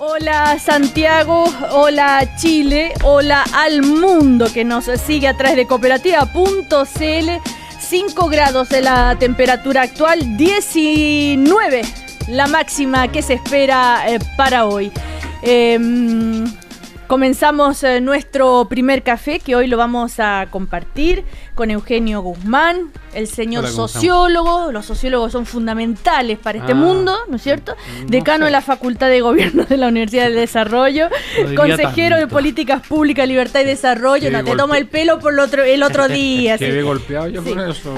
Hola Santiago, hola Chile, hola al mundo que nos sigue a través de cooperativa.cl. 5 grados de la temperatura actual, 19 la máxima que se espera para hoy. Comenzamos nuestro primer café, que hoy lo vamos a compartir con Eugenio Guzmán, el señor sociólogo. Los sociólogos son fundamentales para este mundo, ¿no es cierto? Decano de la Facultad de Gobierno de la Universidad del Desarrollo, consejero de Políticas Públicas, Libertad y Desarrollo. No te toma el pelo por el otro día. Quedé golpeado yo por eso.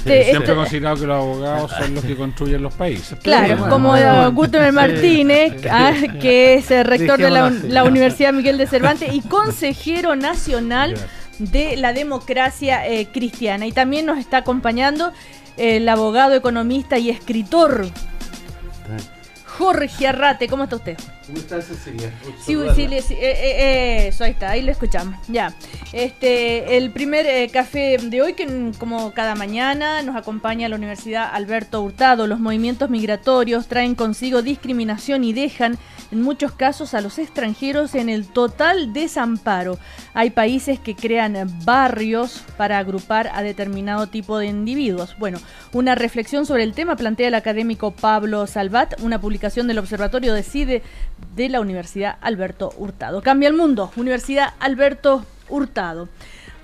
Siempre he considerado que los abogados son los que construyen los países. Claro, bueno, como Gutenberg Martínez, que es rector de la Universidad Miguel de Cervantes y consejero nacional de la democracia cristiana. Y también nos está acompañando el abogado, economista y escritor Jorge Arrate. ¿Cómo está usted? ¿Cómo está Cecilia? Sí, eso, ahí está, ahí lo escuchamos. Ya. El primer café de hoy, que como cada mañana nos acompaña la Universidad Alberto Hurtado. Los movimientos migratorios traen consigo discriminación y dejan en muchos casos a los extranjeros en el total desamparo. Hay países que crean barrios para agrupar a determinado tipo de individuos. Bueno, una reflexión sobre el tema plantea el académico Pablo Salvat, una publicación del Observatorio Decide de la Universidad Alberto Hurtado. Cambia el mundo, Universidad Alberto Hurtado.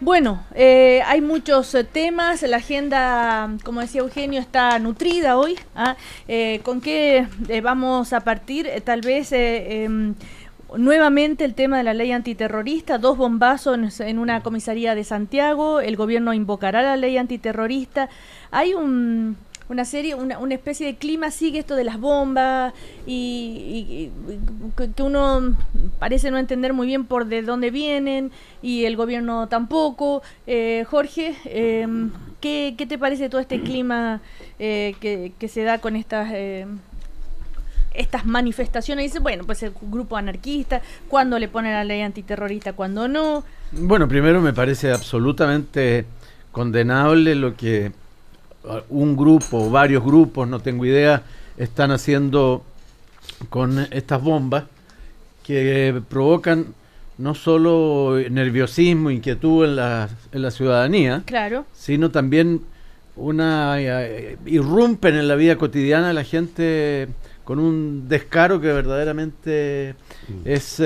Bueno, hay muchos temas, la agenda, como decía Eugenio, está nutrida hoy. ¿Con qué vamos a partir? Tal vez nuevamente el tema de la ley antiterrorista, 2 bombazos en una comisaría de Santiago, el gobierno invocará la ley antiterrorista. Hay una especie de clima, sigue esto de las bombas y que uno parece no entender muy bien por de dónde vienen y el gobierno tampoco. Jorge, ¿qué te parece todo este clima que se da con estas manifestaciones? Dice, bueno, pues el grupo anarquista, ¿cuándo le ponen la ley antiterrorista, cuándo no? Bueno, primero me parece absolutamente condenable lo que un grupo o varios grupos, no tengo idea, están haciendo con estas bombas que provocan no solo nerviosismo, inquietud en la ciudadanía, claro, sino también irrumpen en la vida cotidiana de la gente con un descaro que verdaderamente es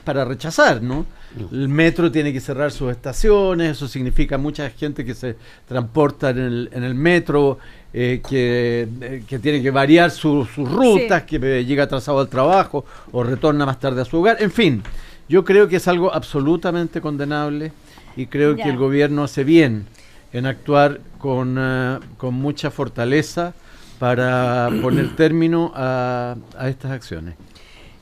para rechazar, ¿no? El metro tiene que cerrar sus estaciones, eso significa mucha gente que se transporta en el metro, que tiene que variar sus rutas, sí, que llega atrasado al trabajo o retorna más tarde a su hogar. En fin, yo creo que es algo absolutamente condenable y creo que el gobierno hace bien en actuar con mucha fortaleza para poner término a estas acciones.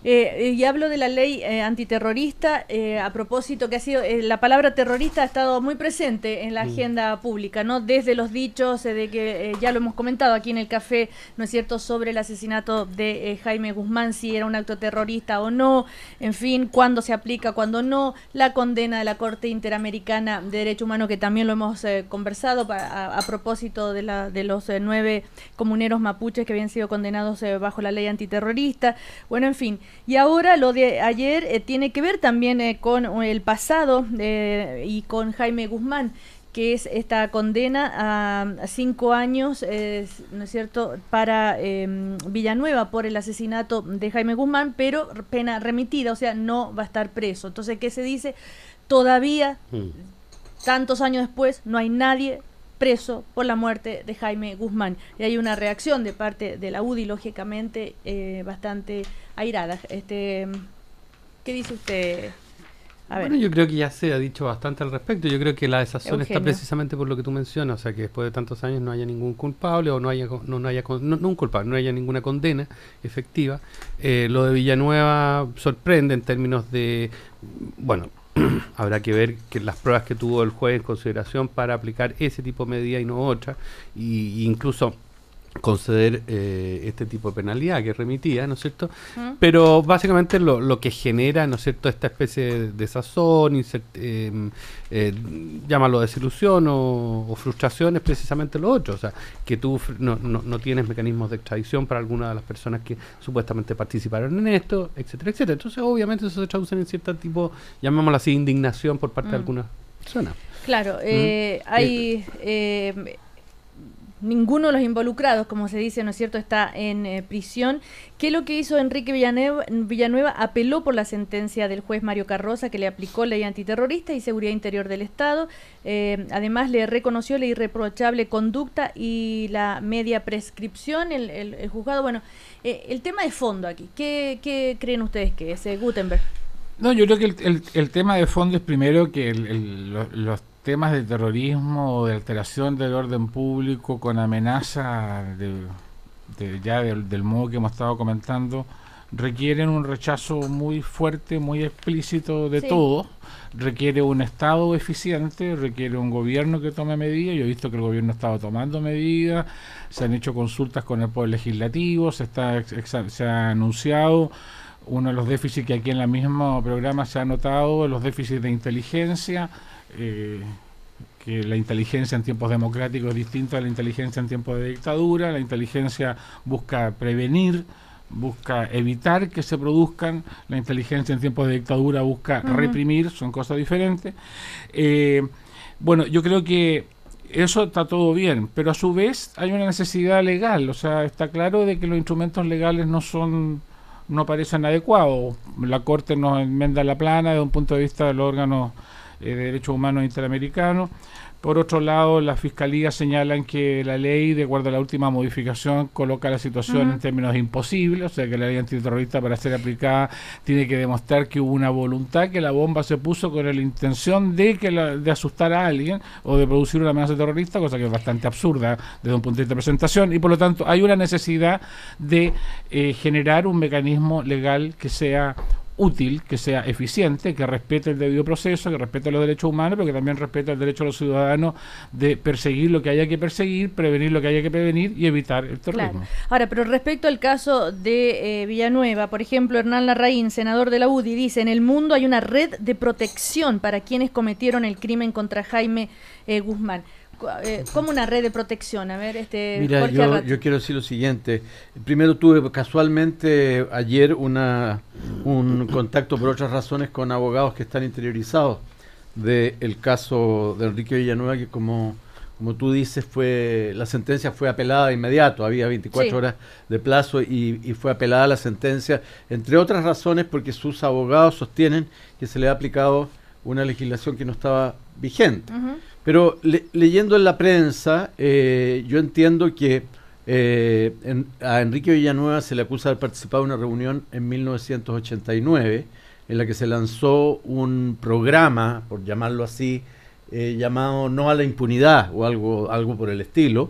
Y hablo de la ley antiterrorista, a propósito que ha sido, la palabra terrorista ha estado muy presente en la agenda pública, ¿no? Desde los dichos de que ya lo hemos comentado aquí en el café, ¿no es cierto?, sobre el asesinato de Jaime Guzmán, si era un acto terrorista o no, en fin, cuándo se aplica, cuándo no, la condena de la Corte Interamericana de Derechos Humanos, que también lo hemos conversado a propósito de los 9 comuneros mapuches que habían sido condenados bajo la ley antiterrorista. Bueno, en fin. Y ahora lo de ayer tiene que ver también con el pasado y con Jaime Guzmán, que es esta condena a 5 años, ¿no es cierto?, para Villanueva por el asesinato de Jaime Guzmán, pero pena remitida, o sea, no va a estar preso. Entonces, ¿qué se dice? Todavía, tantos años después, no hay nadie preso por la muerte de Jaime Guzmán. Y hay una reacción de parte de la UDI, lógicamente, bastante airada. ¿Qué dice usted? Bueno, yo creo que ya se ha dicho bastante al respecto. Yo creo que la desazón está precisamente por lo que tú mencionas, o sea, que después de tantos años no haya ningún culpable o no haya un culpable, no haya ninguna condena efectiva. Lo de Villanueva sorprende en términos de, bueno, habrá que ver que las pruebas que tuvo el juez en consideración para aplicar ese tipo de medida y no otra, y incluso conceder este tipo de penalidad que remitía, ¿no es cierto? Pero básicamente lo que genera, ¿no es cierto?, esta especie de sazón, llámalo desilusión o frustración, es precisamente lo otro, o sea, que tú no tienes mecanismos de extradición para alguna de las personas que supuestamente participaron en esto, etcétera, etcétera. Entonces, obviamente, eso se traduce en cierto tipo, llamémoslo así, indignación por parte de algunas personas. Claro, hay... ninguno de los involucrados, como se dice, ¿no es cierto?, está en prisión. ¿Qué es lo que hizo Enrique Villanueva? Apeló por la sentencia del juez Mario Carroza, que le aplicó ley antiterrorista y seguridad interior del Estado. Además, le reconoció la irreprochable conducta y la media prescripción. El juzgado, bueno, el tema de fondo aquí, ¿qué creen ustedes que es, Gutenberg? No, yo creo que el tema de fondo es primero que los temas de terrorismo o de alteración del orden público con amenaza del modo que hemos estado comentando requieren un rechazo muy fuerte, muy explícito de todos. Requiere un Estado eficiente, requiere un gobierno que tome medidas. Yo he visto que el gobierno ha estado tomando medidas, se han hecho consultas con el Poder Legislativo, se ha anunciado uno de los déficits que aquí en el mismo programa se ha notado, los déficits de inteligencia, que la inteligencia en tiempos democráticos es distinta a la inteligencia en tiempos de dictadura. La inteligencia busca prevenir, busca evitar que se produzcan. La inteligencia en tiempos de dictadura busca reprimir, son cosas diferentes. Bueno, yo creo que eso está todo bien, pero a su vez hay una necesidad legal, o sea, está claro de que los instrumentos legales no parecen adecuados. La Corte nos enmenda la plana desde un punto de vista del órgano de derechos humanos interamericanos. Por otro lado, la Fiscalía señalan que la ley, de acuerdo a la última modificación, coloca la situación en términos imposibles, o sea que la ley antiterrorista, para ser aplicada, tiene que demostrar que hubo una voluntad, que la bomba se puso con la intención de asustar a alguien o de producir una amenaza terrorista, cosa que es bastante absurda desde un punto de vista de presentación, y por lo tanto hay una necesidad de generar un mecanismo legal que sea útil, que sea eficiente, que respete el debido proceso, que respete los derechos humanos, pero que también respete el derecho de los ciudadanos de perseguir lo que haya que perseguir, prevenir lo que haya que prevenir y evitar el terrorismo. Claro. Ahora, pero respecto al caso de Villanueva, por ejemplo, Hernán Larraín, senador de la UDI, dice: en el mundo hay una red de protección para quienes cometieron el crimen contra Jaime Guzmán. ¿Cómo una red de protección? A ver, Mira, yo quiero decir lo siguiente. Primero tuve casualmente ayer un contacto por otras razones con abogados que están interiorizados del caso de Enrique Villanueva, que como tú dices, la sentencia fue apelada de inmediato, había 24 horas de plazo y fue apelada la sentencia, entre otras razones porque sus abogados sostienen que se le ha aplicado una legislación que no estaba vigente. Pero leyendo en la prensa, yo entiendo que a Enrique Villanueva se le acusa de haber participado en una reunión en 1989, en la que se lanzó un programa, por llamarlo así, llamado No a la Impunidad, o algo por el estilo,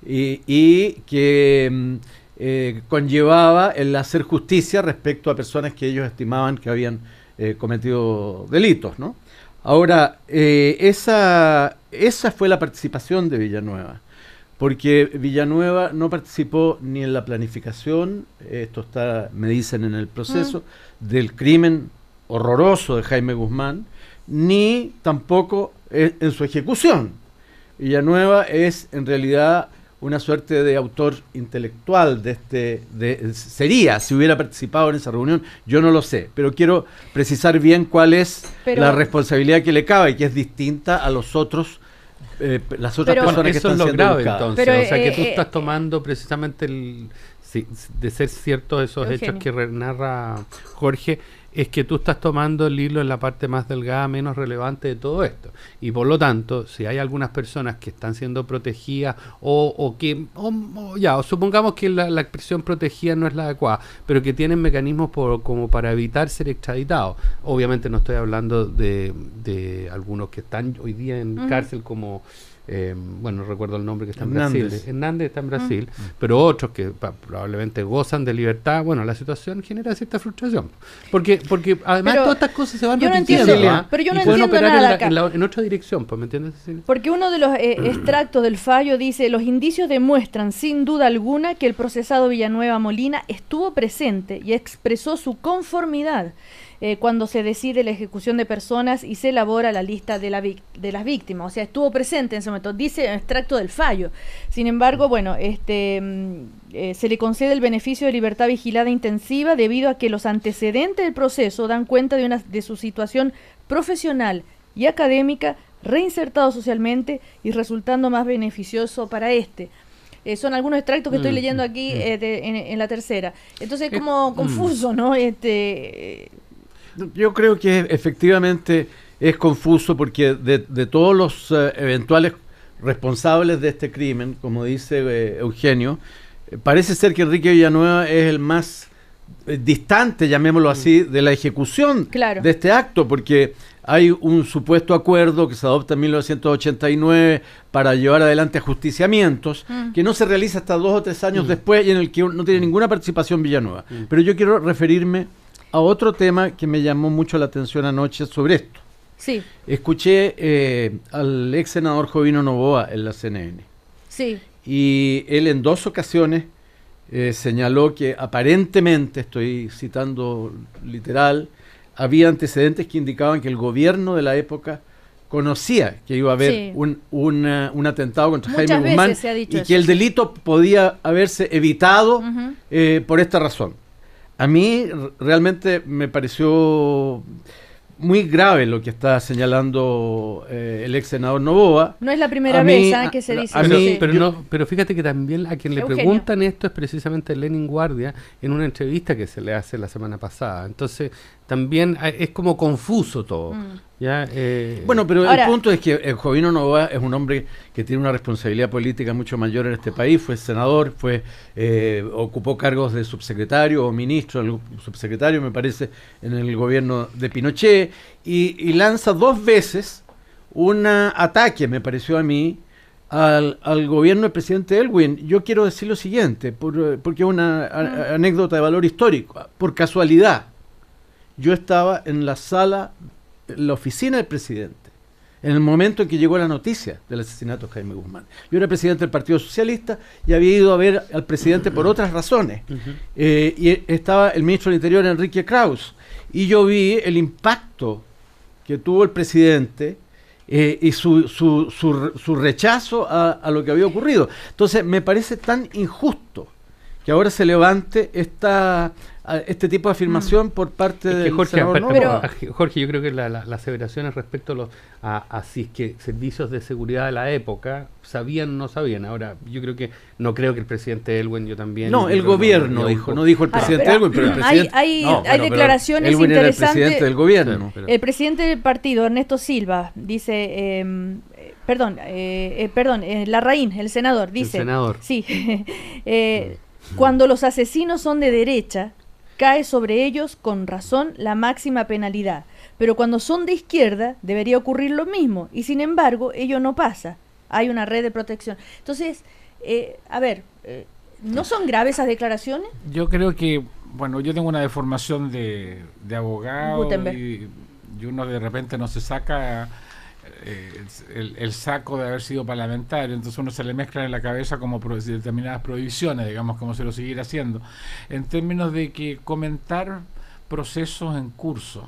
y que conllevaba el hacer justicia respecto a personas que ellos estimaban que habían cometido delitos, ¿no? Ahora, esa fue la participación de Villanueva, porque Villanueva no participó ni en la planificación, esto me dicen en el proceso, del crimen horroroso de Jaime Guzmán, ni tampoco en su ejecución. Villanueva es en realidad una suerte de autor intelectual sería, si hubiera participado en esa reunión, yo no lo sé, pero quiero precisar bien cuál es la responsabilidad que le cabe, y que es distinta a las otras personas que están siendo grave, buscadas. Entonces, o sea, que tú estás tomando precisamente de ser ciertos esos hechos que narra Jorge, es que tú estás tomando el hilo en la parte más delgada, menos relevante de todo esto. Y por lo tanto, si hay algunas personas que están siendo protegidas o supongamos que la expresión protegida no es la adecuada, pero que tienen mecanismos como para evitar ser extraditados. Obviamente no estoy hablando de algunos que están hoy día en cárcel como bueno, no recuerdo el nombre, que está en Hernández. Brasil. Hernández está en Brasil, pero otros que probablemente gozan de libertad. Bueno, la situación genera cierta frustración. Porque además Pero todas estas cosas se van yo no repitiendo, entiendo, ¿ah? pero yo no y pueden entiendo operar nada acá. en otra dirección, pues, ¿me entiendes, Cecilia? Porque uno de los extractos del fallo dice: los indicios demuestran sin duda alguna que el procesado Villanueva Molina estuvo presente y expresó su conformidad cuando se decide la ejecución de personas y se elabora la lista de las víctimas. O sea, estuvo presente en ese momento, dice el extracto del fallo. Sin embargo, bueno, se le concede el beneficio de libertad vigilada intensiva debido a que los antecedentes del proceso dan cuenta de su situación profesional y académica, reinsertado socialmente y resultando más beneficioso para son algunos extractos que estoy leyendo aquí en la tercera. Entonces es como confuso, ¿no? Yo creo que efectivamente es confuso porque de todos los eventuales responsables de este crimen, como dice Eugenio, parece ser que Enrique Villanueva es el más distante, llamémoslo así, de la ejecución de este acto, porque hay un supuesto acuerdo que se adopta en 1989 para llevar adelante ajusticiamientos, que no se realiza hasta 2 o 3 años después y en el que no tiene ninguna participación Villanueva. Pero yo quiero referirme a otro tema que me llamó mucho la atención anoche sobre esto. Sí. Escuché al ex senador Jovino Novoa en la CNN. Sí. Y él en 2 ocasiones señaló que aparentemente, estoy citando literal, había antecedentes que indicaban que el gobierno de la época conocía que iba a haber un atentado contra Jaime Guzmán y que el delito podía haberse evitado por esta razón. A mí realmente me pareció muy grave lo que está señalando el ex senador Novoa. No es la primera vez que se dice eso. Pero fíjate que también a quien le preguntan esto es precisamente Lenin Guardia en una entrevista que se le hace la semana pasada. Entonces también es como confuso todo. ¿Ya? Bueno, pero ahora, el punto es que Jovino Novoa es un hombre que tiene una responsabilidad política mucho mayor en este país. Fue senador, ocupó cargos de subsecretario o ministro, subsecretario me parece, en el gobierno de Pinochet, y lanza 2 veces un ataque, me pareció a mí, al gobierno del presidente Elwin. Yo quiero decir lo siguiente, porque es una anécdota de valor histórico. Por casualidad, yo estaba en la sala, en la oficina del presidente, en el momento en que llegó la noticia del asesinato de Jaime Guzmán. Yo era presidente del Partido Socialista y había ido a ver al presidente por otras razones. Y estaba el ministro del Interior, Enrique Krauss, y yo vi el impacto que tuvo el presidente y su rechazo a lo que había ocurrido. Entonces me parece tan injusto que ahora se levante este tipo de afirmación por parte de Jorge, yo creo que las aseveraciones respecto a si es que servicios de seguridad de la época sabían o no sabían. Ahora, yo no creo que el presidente Elwin, yo también... No, el gobierno no dijo el presidente Elwin, pero el presidente... Hay declaraciones Elwin interesantes. Era el presidente del gobierno. El presidente del partido, Ernesto Silva, dice... Larraín, el senador, dice... El senador. Sí. Cuando los asesinos son de derecha, cae sobre ellos con razón la máxima penalidad, pero cuando son de izquierda debería ocurrir lo mismo, y sin embargo ello no pasa. Hay una red de protección. Entonces, ¿no son graves esas declaraciones? Yo creo que, bueno, yo tengo una deformación de abogado y uno de repente no se saca el saco de haber sido parlamentario, entonces uno se le mezcla en la cabeza como determinadas prohibiciones, digamos, como se lo siguiera haciendo, en términos de que comentar procesos en curso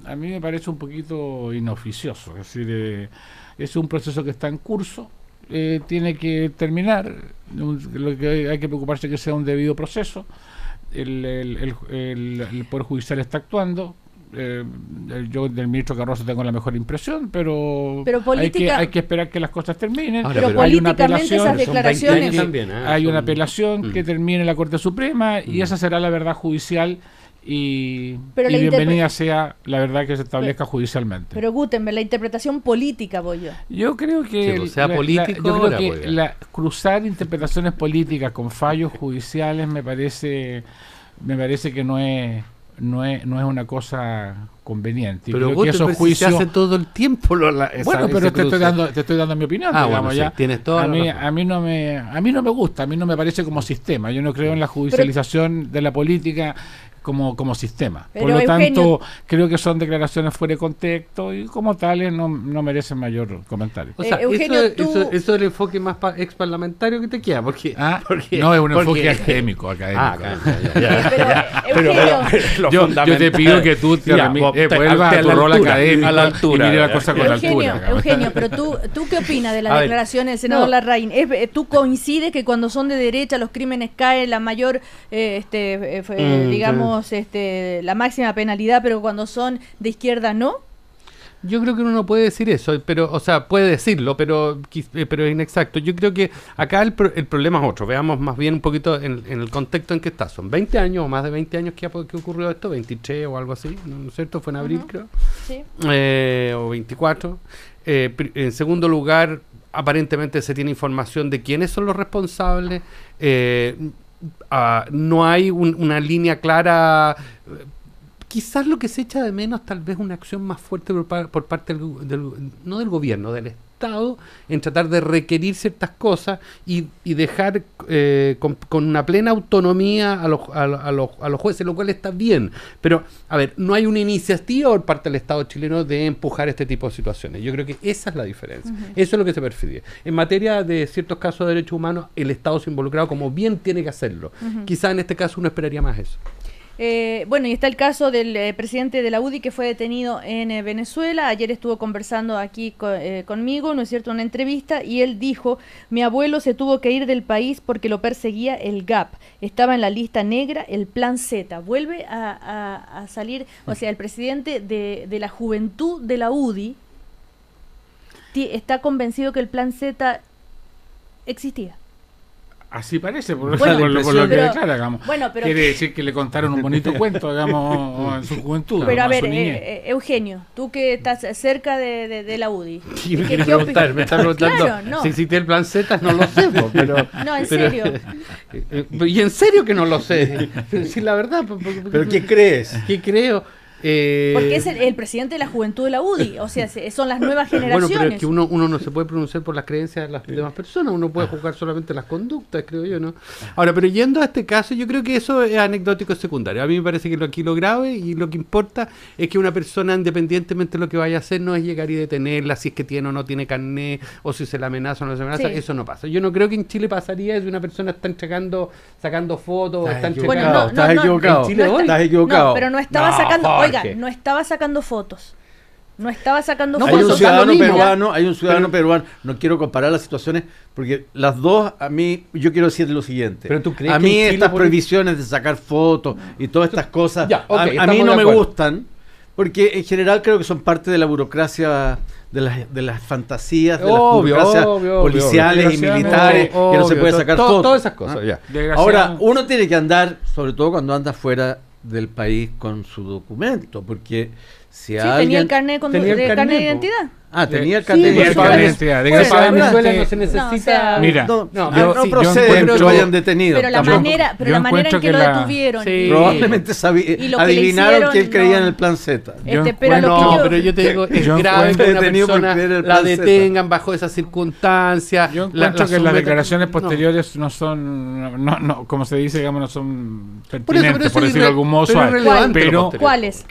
a mí me parece un poquito inoficioso. Es decir, es un proceso que está en curso, tiene que terminar, lo que hay que preocuparse es que sea un debido proceso. El Poder Judicial está actuando. Yo del ministro Carroza tengo la mejor impresión, pero hay que esperar que las cosas terminen. Ahora, pero hay una apelación, esas declaraciones hay una apelación que termine en la Corte Suprema y esa será la verdad judicial y bienvenida sea la verdad que se establezca judicialmente. Pero Gutenberg, la interpretación política voy yo. Yo creo que cruzar interpretaciones políticas con fallos judiciales me parece que no es no es una cosa conveniente. Pero creo vos que esos juicios se hace todo el tiempo bueno, pero te estoy dando mi opinión, digamos, bueno, ya. Sí, tienes toda a mí no me gusta, a mí no me parece como sistema. Yo no creo en la judicialización de la política como sistema. Pero por lo Eugenio, tanto, creo que son declaraciones fuera de contexto y como tales no merecen mayor comentario. O sea, Eugenio, eso es el enfoque más ex parlamentario que te queda, porque no, es un enfoque académico. Eugenio, yo te pido que tú vuelvas a tu rol académico a la altura, y mire la cosa con Eugenio, altura. Eugenio, pero ¿tú qué opinas de las declaraciones del senador Larraín? ¿Tú coincides que cuando son de derecha los crímenes caen la mayor, digamos, la máxima penalidad, pero cuando son de izquierda no? Yo creo que uno no puede decir eso, pero, o sea, puede decirlo, pero es inexacto. Yo creo que acá el problema es otro. Veamos más bien un poquito en el contexto en que está. Son 20 años o más de 20 años que ocurrió esto, 23 o algo así, ¿no es cierto? Fue en abril, creo. Sí. O 24. En segundo lugar, aparentemente se tiene información de quiénes son los responsables. No hay una línea clara. Quizás lo que se echa de menos tal vez una acción más fuerte por parte no del gobierno, del Estado, en tratar de requerir ciertas cosas y dejar con una plena autonomía a los jueces, lo cual está bien. Pero, a ver, no hay una iniciativa por parte del Estado chileno de empujar este tipo de situaciones. Yo creo que esa es la diferencia. Eso es lo que se percibe. En materia de ciertos casos de derechos humanos, el Estado se ha involucrado como bien tiene que hacerlo. Quizás en este caso uno esperaría más eso. Bueno, y está el caso del presidente de la UDI que fue detenido en Venezuela. Ayer estuvo conversando aquí conmigo, ¿no es cierto?, una entrevista, y él dijo: mi abuelo se tuvo que ir del país porque lo perseguía el GAP. Estaba en la lista negra, el Plan Z. Vuelve a salir, o sea, el presidente de la juventud de la UDI está convencido que el Plan Z existía. Así parece, por Bueno, lo que declara, digamos. Bueno, pero quiere decir que le contaron un bonito cuento, digamos, en su juventud. Pero a digamos, ver, Eugenio, tú que estás cerca de la UDI. Me está preguntando Claro, no. si existe el Plan Z, no lo sé, pero... No, en serio. Y en serio que no lo sé. Sí, la verdad. ¿Pero qué crees? ¿Qué creo? Porque es el presidente de la juventud de la UDI, o sea, son las nuevas generaciones. Bueno, pero es que uno no se puede pronunciar por las creencias de las demás personas, uno puede juzgar solamente las conductas, creo yo, ¿no? Ahora, pero yendo a este caso, yo creo que eso es anecdótico secundario. A mí me parece que aquí lo grave y lo que importa es que una persona, independientemente de lo que vaya a hacer, no es llegar y detenerla si es que tiene o no tiene carné, o si se la amenaza o no se amenaza, eso no pasa. Yo no creo que en Chile pasaría si una persona está sacando fotos, estás equivocado. En Chile hoy. Estás equivocado. No, pero no estaba sacando, Jorge. no estaba sacando fotos. No estaba sacando Hay fotos. un ciudadano peruano, no quiero comparar las situaciones porque las dos, a mí, yo quiero decir lo siguiente. ¿Pero tú crees a que mí en Chile estas prohibiciones de sacar fotos y todas estas cosas, Ya, okay, a mí estamos no de me acuerdo. gustan, porque en general creo que son parte de la burocracia, de las fantasías, de las burocracias policiales y militares, que no se puede sacar fotos. Todas esas cosas, ya. Ahora, uno tiene que andar, sobre todo cuando anda fuera del país, con su documento, porque si Sí, alguien... tenía el carnet de identidad. tenía el Sí, carnet tenía el carnet de identidad. Venezuela no se necesita... Mira, no yo procede que lo hayan detenido. Pero la tampoco. manera en que lo detuvieron. Sí. Probablemente Y lo que le adivinaron que él hicieron, creía no. en el Plan Z. Pero yo te digo, es yo grave que una detenido por persona creer el la Plan Z. detengan bajo esas circunstancias. Yo encuentro que las declaraciones posteriores no. no son, como se dice, digamos, no son Por eso pertinentes, por decirlo de algún modo pero suave. irrelevante Pero, lo posterior. ¿Cuáles?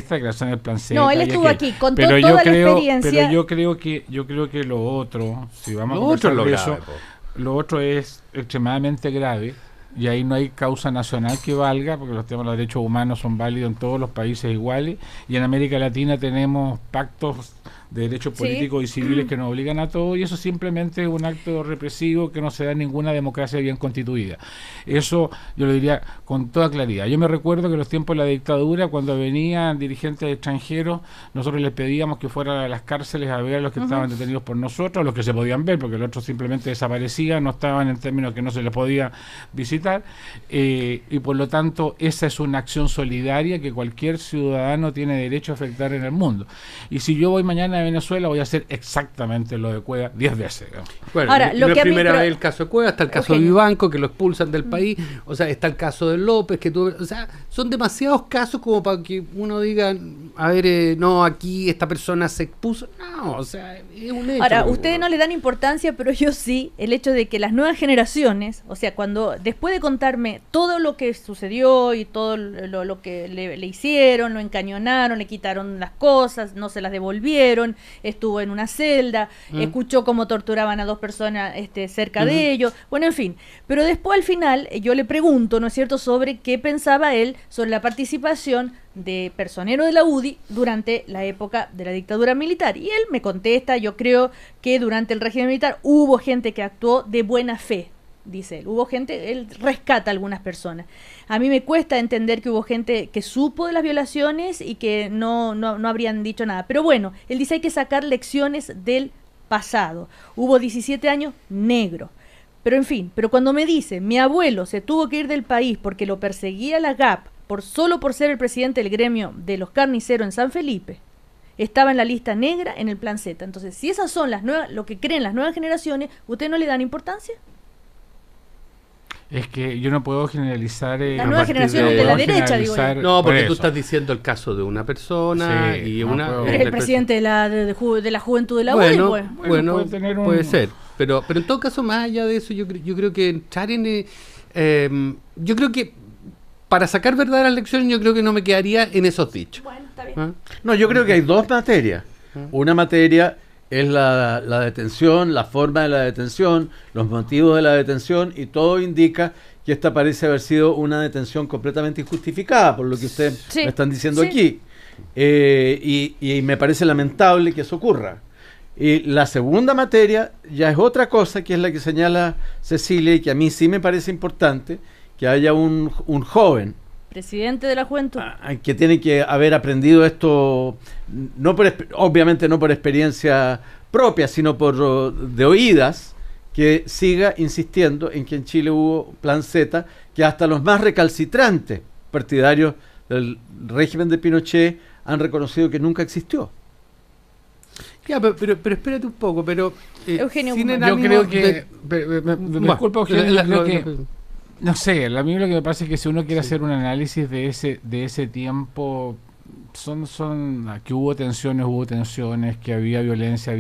esta declaración del Plan Z. No, él y estuvo aquel. aquí, contó Pero toda la experiencia. Pero yo creo que lo otro, si vamos Lo a otro conversar es lo de grave, eso, lo otro es extremadamente grave. Y ahí no hay causa nacional que valga, porque los temas de los derechos humanos son válidos en todos los países iguales, y en América Latina tenemos pactos de derechos políticos y civiles que nos obligan a todo, y eso simplemente es un acto represivo que no se da en ninguna democracia bien constituida. Eso yo lo diría con toda claridad. Yo me recuerdo que en los tiempos de la dictadura, cuando venían dirigentes extranjeros, nosotros les pedíamos que fueran a las cárceles a ver a los que estaban detenidos por nosotros, los que se podían ver, porque los otros simplemente desaparecían, no estaban en términos que no se les podía visitar, y por lo tanto esa es una acción solidaria que cualquier ciudadano tiene derecho a efectuar en el mundo. Y si yo voy mañana a Venezuela, voy a hacer exactamente lo de Cueva 10 veces. Bueno, Ahora, no es primera pero, vez el caso de Cueva, está el caso de Vivanco, que lo expulsan del país, o sea, está el caso de López, o sea, son demasiados casos como para que uno diga, a ver, no, aquí esta persona se expuso. No, o sea, es un hecho. Ahora, ustedes no le dan importancia, pero yo sí, el hecho de que las nuevas generaciones, o sea, cuando después de contarme todo lo que sucedió y todo lo que le hicieron, lo encañonaron, le quitaron las cosas, no se las devolvieron, estuvo en una celda, escuchó cómo torturaban a 2 personas cerca de ellos, bueno, en fin. Pero después al final yo le pregunto, ¿no es cierto?, sobre qué pensaba él sobre la participación de personero de la UDI durante la época de la dictadura militar. Y él me contesta, yo creo que durante el régimen militar hubo gente que actuó de buena fe, dice él. Hubo gente, él rescata a algunas personas. A mí me cuesta entender que hubo gente que supo de las violaciones y que no habrían dicho nada. Pero bueno, él dice hay que sacar lecciones del pasado. Hubo 17 años negro. Pero en fin, pero cuando me dice, mi abuelo se tuvo que ir del país porque lo perseguía la GAP, solo por ser el presidente del gremio de los carniceros en San Felipe, estaba en la lista negra en el Plan Z. Entonces, si esas son lo que creen las nuevas generaciones, ¿ustedes no le dan importancia? Es que yo no puedo generalizar. Las nuevas generaciones de la derecha, digo yo. No, porque tú estás diciendo el caso de una persona y el presidente de la juventud de la UDI. Bueno, puede ser. Pero en todo caso, más allá de eso, yo creo que entrar en... yo creo que para sacar verdaderas lecciones, yo creo que no me quedaría en esos dichos. Bueno, está bien. No, yo creo que hay 2 materias. Una materia es la detención, la forma de la detención, los motivos de la detención, y todo indica que esta parece haber sido una detención completamente injustificada, por lo que ustedes me están diciendo aquí. Y me parece lamentable que eso ocurra. Y la segunda materia ya es otra cosa, que es la que señala Cecilia, y que a mí sí me parece importante, que haya un joven presidente de la juventud que tiene que haber aprendido esto, obviamente no por experiencia propia, sino de oídas, que siga insistiendo en que en Chile hubo Plan Z, que hasta los más recalcitrantes partidarios del régimen de Pinochet han reconocido que nunca existió. Ya, pero espérate un poco, Eugenio, yo creo que disculpa, Eugenio, creo que no sé, a mí lo que me parece es que si uno quiere hacer un análisis de ese tiempo, que hubo tensiones, que había violencia,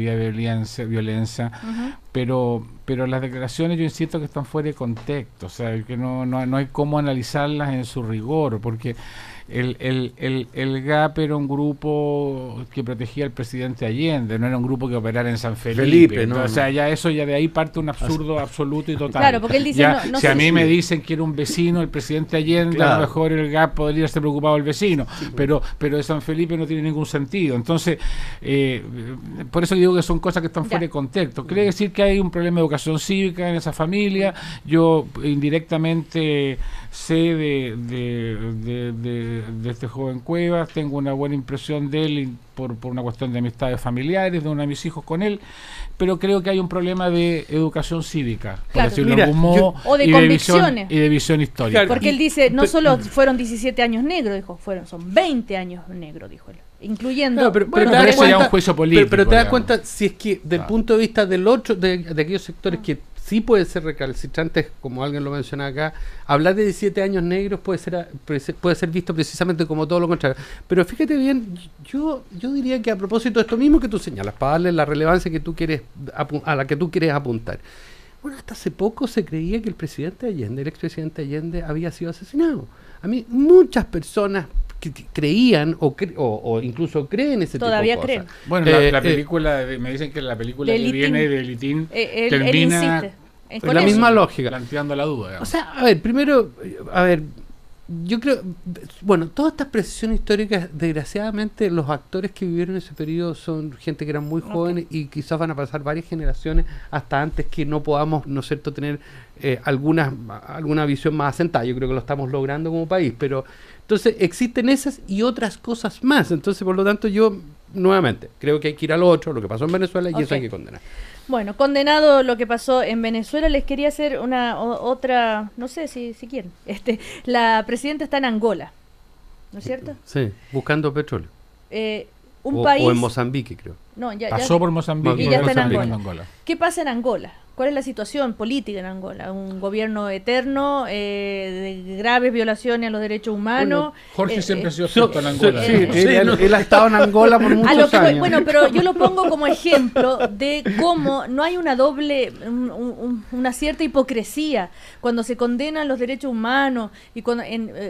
pero las declaraciones yo insisto que están fuera de contexto, o sea, que no hay cómo analizarlas en su rigor, porque el GAP era un grupo que protegía al presidente Allende, no era un grupo que operara en San Felipe, ¿no? O sea, ya de ahí parte un absurdo absoluto y total. Claro, porque él dice, si a mí me dicen que era un vecino el presidente Allende, a lo mejor el GAP podría estar preocupado del vecino, pero de San Felipe no tiene ningún sentido. Entonces, por eso digo que son cosas que están fuera de contexto. Quiere decir que hay un problema de educación cívica en esa familia. Yo indirectamente sé de este joven Cuevas, tengo una buena impresión de él por una cuestión de amistades familiares, de uno de mis hijos con él, pero creo que hay un problema de educación cívica, por decirlo de algún modo, o de convicciones y de visión histórica. Claro, porque él dice, no solo fueron 17 años negros, dijo, son 20 años negros, dijo él, incluyendo... pero eso ya es un juicio político. Pero te das cuenta, si es que del punto de vista del otro, de aquellos sectores que sí pueden ser recalcitrantes, como alguien lo menciona acá, hablar de 17 años negros puede ser visto precisamente como todo lo contrario. Pero fíjate bien, yo diría que a propósito de esto mismo que tú señalas, para darle la relevancia que tú quieres a la que tú quieres apuntar. Bueno, hasta hace poco se creía que el expresidente Allende había sido asesinado. A mí muchas personas que creían o incluso creen ese todavía tipo de cosas. Creen. Bueno, la película, me dicen que la película que viene de Litín termina con la misma lógica, planteando la duda, digamos. O sea, yo creo, bueno, todas estas precisiones históricas, desgraciadamente los actores que vivieron ese periodo son gente que eran muy jóvenes y quizás van a pasar varias generaciones hasta antes que no podamos, ¿no es cierto?, tener alguna visión más asentada. Yo creo que lo estamos logrando como país, pero entonces existen esas y otras cosas más. Entonces, por lo tanto, yo nuevamente creo que hay que ir al otro, lo que pasó en Venezuela, y eso hay que condenar. Bueno, condenado lo que pasó en Venezuela, les quería hacer otra, no sé si quieren. La presidenta está en Angola, ¿no es cierto? Sí, buscando petróleo. país... O en Mozambique, creo. No, pasó por Mozambique y ya está en Angola. Angola. ¿Qué pasa en Angola? ¿Cuál es la situación política en Angola? Un gobierno eterno, de graves violaciones a los derechos humanos. Bueno, Jorge siempre ha sido experto en Angola. Él ha estado en Angola por muchos años. Bueno, pero yo lo pongo como ejemplo de cómo no hay una una cierta hipocresía cuando se condenan los derechos humanos y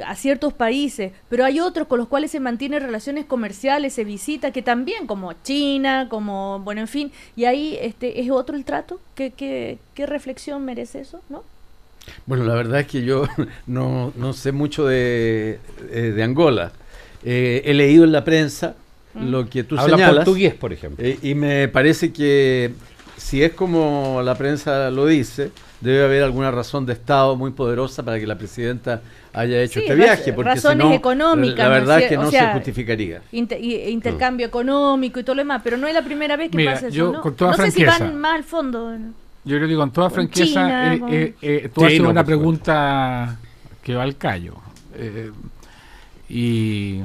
a ciertos países, pero hay otros con los cuales se mantienen relaciones comerciales, se visita, que también, como China, como, bueno, en fin, y ahí es otro el trato. ¿Qué reflexión merece eso, no? Bueno, la verdad es que yo no sé mucho de Angola. He leído en la prensa lo que tú Habla señalas. portugués, por ejemplo. Y me parece que si es como la prensa lo dice, debe haber alguna razón de Estado muy poderosa para que la presidenta haya hecho este viaje, porque razones si no, económicas, la verdad es que no se justificaría. Intercambio económico y todo lo demás, pero no es la primera vez que pasa eso, ¿no? Con toda no franqueza, sé si van más al fondo. Yo creo que con toda franqueza, tú haces una pregunta que va al callo. Y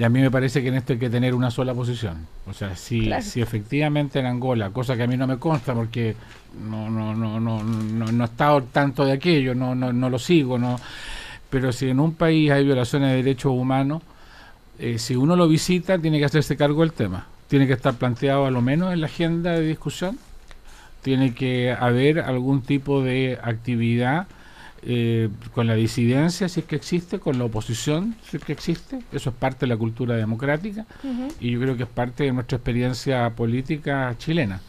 a mí me parece que en esto hay que tener una sola posición. O sea, si efectivamente en Angola, cosa que a mí no me consta porque no he estado tanto de aquello, no lo sigo, pero si en un país hay violaciones de derechos humanos, si uno lo visita tiene que hacerse cargo del tema, tiene que estar planteado a lo menos en la agenda de discusión, tiene que haber algún tipo de actividad con la disidencia, si es que existe, con la oposición, si es que existe. Eso es parte de la cultura democrática y yo creo que es parte de nuestra experiencia política chilena.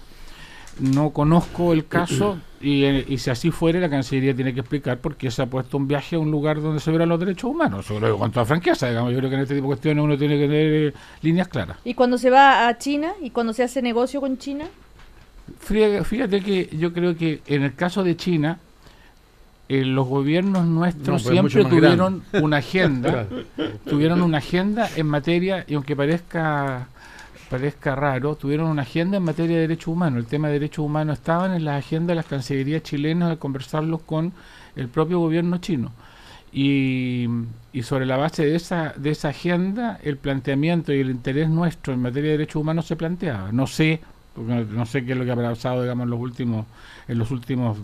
No conozco el caso y si así fuera, la Cancillería tiene que explicar por qué se ha puesto un viaje a un lugar donde se violan los derechos humanos. Eso lo digo con toda franqueza, digamos. Yo creo que en este tipo de cuestiones uno tiene que tener líneas claras. ¿Y cuando se va a China y cuando se hace negocio con China? Fíjate que yo creo que en el caso de China, los gobiernos nuestros siempre tuvieron una agenda, en materia, y aunque parezca raro, tuvieron una agenda en materia de derechos humanos. El tema de derechos humanos estaban en las agendas de las cancillerías chilenas al conversarlos con el propio gobierno chino. Y sobre la base de esa agenda, el planteamiento y el interés nuestro en materia de derechos humanos se planteaba. No sé qué es lo que ha pasado, digamos, en los últimos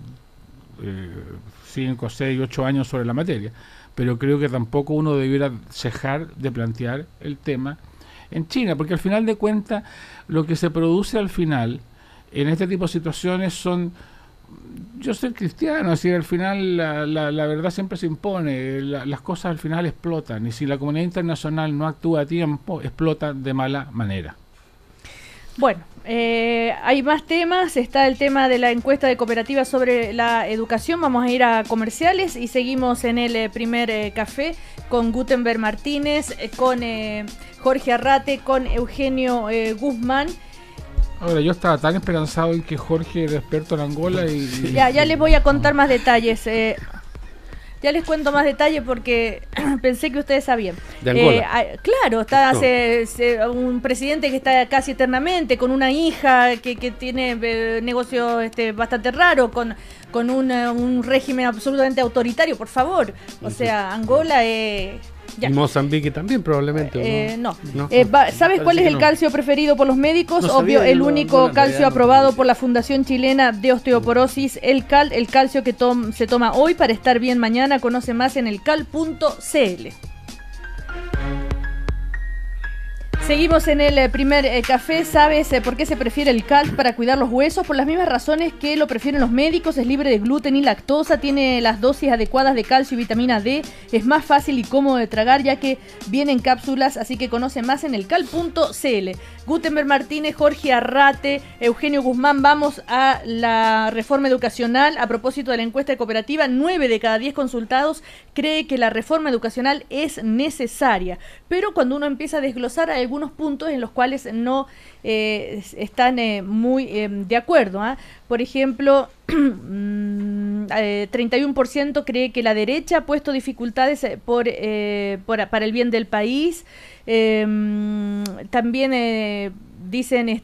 5, 6, 8 años sobre la materia, pero creo que tampoco uno debiera cejar de plantear el tema en China, porque al final de cuentas lo que se produce al final en este tipo de situaciones son, yo soy cristiano, así al final la verdad siempre se impone, las cosas al final explotan, y si la comunidad internacional no actúa a tiempo, explota de mala manera. Bueno, hay más temas. Está el tema de la encuesta de cooperativas sobre la educación. Vamos a ir a comerciales y seguimos en el primer café con Gutenberg Martínez, con Jorge Arrate, con Eugenio Guzmán. Ahora, yo estaba tan esperanzado en que Jorge era experto en Angola y... Ya les voy a contar más detalles. Ya les cuento más detalles porque pensé que ustedes sabían. ¿De Angola? Claro, está un presidente que está casi eternamente, con una hija que tiene negocios bastante raros, con un régimen absolutamente autoritario, por favor. O sea, Angola ya. Y Mozambique también, probablemente. No. ¿Sabes cuál es el calcio preferido por los médicos? No, obvio, el único calcio aprobado por la Fundación Chilena de Osteoporosis, el calcio que se toma hoy para estar bien mañana. Conoce más en elcal.cl. Seguimos en el primer café. ¿Sabes por qué se prefiere el cal para cuidar los huesos? Por las mismas razones que lo prefieren los médicos. Es libre de gluten y lactosa, tiene las dosis adecuadas de calcio y vitamina D, es más fácil y cómodo de tragar ya que viene en cápsulas, así que conoce más en elcal.cl. Gutenberg Martínez, Jorge Arrate, Eugenio Guzmán, vamos a la reforma educacional. A propósito de la encuesta de cooperativa, 9 de cada 10 consultados cree que la reforma educacional es necesaria, pero cuando uno empieza a desglosar hay algunos puntos en los cuales no están muy de acuerdo. Por ejemplo, 31% cree que la derecha ha puesto dificultades para el bien del país. También dicen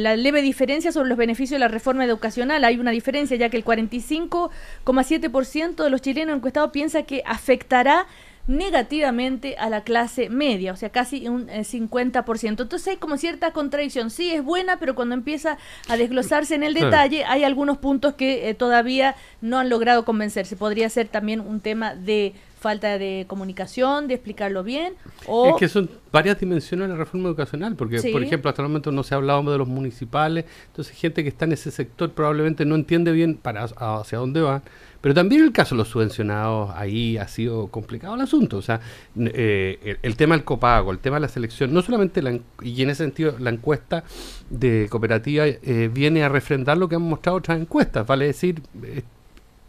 la leve diferencia sobre los beneficios de la reforma educacional. Hay una diferencia ya que el 45,7% de los chilenos encuestados piensa que afectará negativamente a la clase media, o sea, casi un 50%. Entonces hay como cierta contradicción. Sí, es buena, pero cuando empieza a desglosarse en el detalle, hay algunos puntos que todavía no han logrado convencerse. Podría ser también un tema de falta de comunicación, de explicarlo bien. Es que son varias dimensiones de la reforma educacional, porque, por ejemplo, hasta el momento no se ha hablado de los municipales, entonces gente que está en ese sector probablemente no entiende bien hacia dónde van, pero también el caso de los subvencionados, ahí ha sido complicado el asunto, o sea, el tema del copago, el tema de la selección, no solamente, y en ese sentido la encuesta de cooperativa viene a refrendar lo que han mostrado otras encuestas, vale decir,